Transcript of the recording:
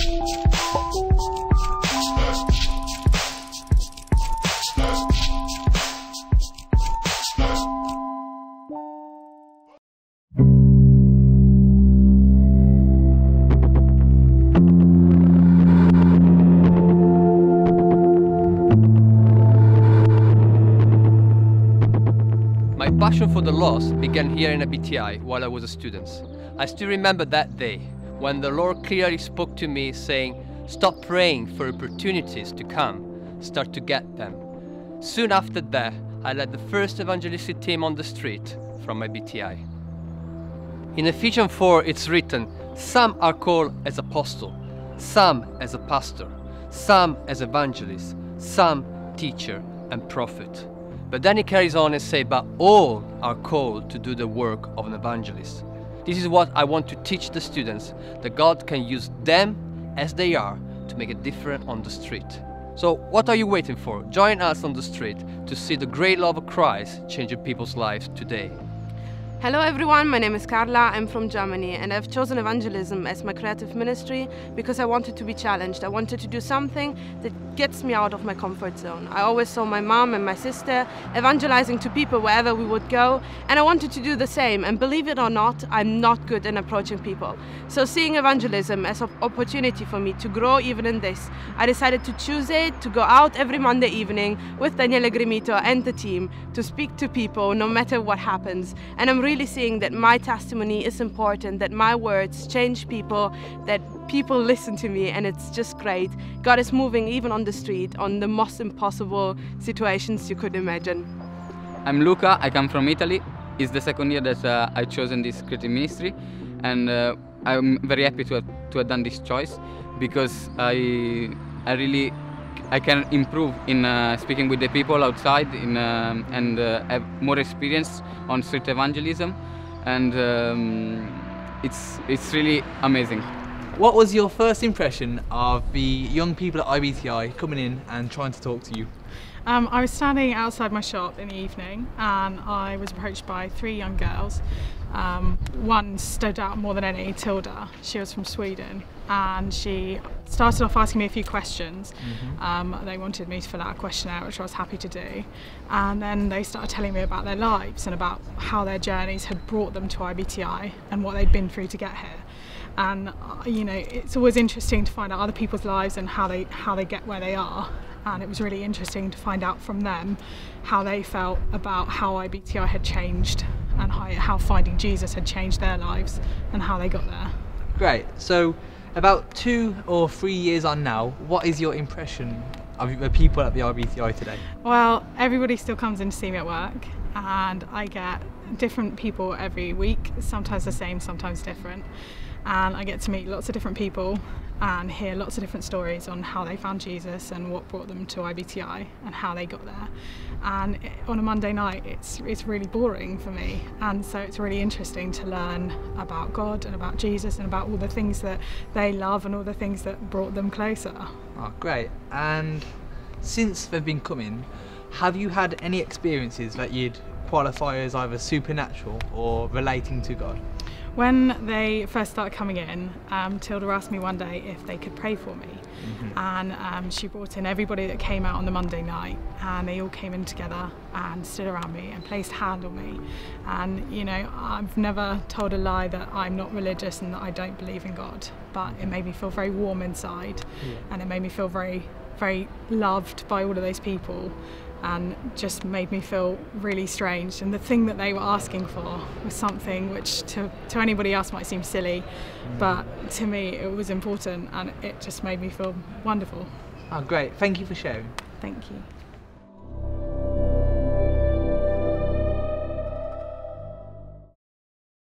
My passion for the lost began here in IBTI while I was a student. I still remember that day when the Lord clearly spoke to me saying, "Stop praying for opportunities to come, start to get them." Soon after that, I led the first evangelistic team on the street from IBTI. In Ephesians 4 it's written, "Some are called as apostles, some as a pastor, some as evangelists, some teacher and prophet." But then he carries on and says, "But all are called to do the work of an evangelist." This is what I want to teach the students, that God can use them as they are to make a difference on the street. So what are you waiting for? Join us on the street to see the great love of Christ changing people's lives today. Hello everyone, my name is Carla, I'm from Germany and I've chosen evangelism as my creative ministry because I wanted to be challenged. I wanted to do something that gets me out of my comfort zone. I always saw my mom and my sister evangelizing to people wherever we would go, and I wanted to do the same, and believe it or not, I'm not good in approaching people. So seeing evangelism as an opportunity for me to grow even in this, I decided to choose it, to go out every Monday evening with Daniele Grimito and the team to speak to people no matter what happens. And I'm really seeing that my testimony is important, that my words change people, that people listen to me, and it's just great. God is moving even on the street, on the most impossible situations you could imagine. I'm Luca, I come from Italy. It's the second year that I've chosen this creative ministry, and I'm very happy to have done this choice because I can improve in speaking with the people outside and have more experience on street evangelism, and it's really amazing. What was your first impression of the young people at IBTI coming in and trying to talk to you? I was standing outside my shop in the evening and I was approached by 3 young girls. One stood out more than any, Tilda. She was from Sweden and she started off asking me a few questions. They wanted me to fill out a questionnaire, which I was happy to do. And then they started telling me about their lives and about how their journeys had brought them to IBTI and what they'd been through to get here. And you know, it's always interesting to find out other people's lives and how they get where they are. And it was really interesting to find out from them how they felt about how IBTI had changed and how finding Jesus had changed their lives and how they got there. Great. So about 2 or 3 years on now, what is your impression of the people at the IBTI today? Well, everybody still comes in to see me at work, and I get different people every week, sometimes the same, sometimes different. And I get to meet lots of different people and hear lots of different stories on how they found Jesus and what brought them to IBTI and how they got there. And on a Monday night it's really boring for me, and so it's really interesting to learn about God and about Jesus and about all the things that they love and all the things that brought them closer. Oh, great. And since they've been coming, have you had any experiences that you'd qualify as either supernatural or relating to God? When they first started coming in, Tilda asked me one day if they could pray for me. And she brought in everybody that came out on the Monday night, and they all came in together and stood around me and placed a hand on me. And you know, I've never told a lie that I'm not religious and that I don't believe in God, but it made me feel very warm inside, and it made me feel very, very loved by all of those people, and just made me feel really strange. And the thing that they were asking for was something which to anybody else might seem silly, but to me it was important, and it just made me feel wonderful. Oh, great. Thank you for sharing. Thank you.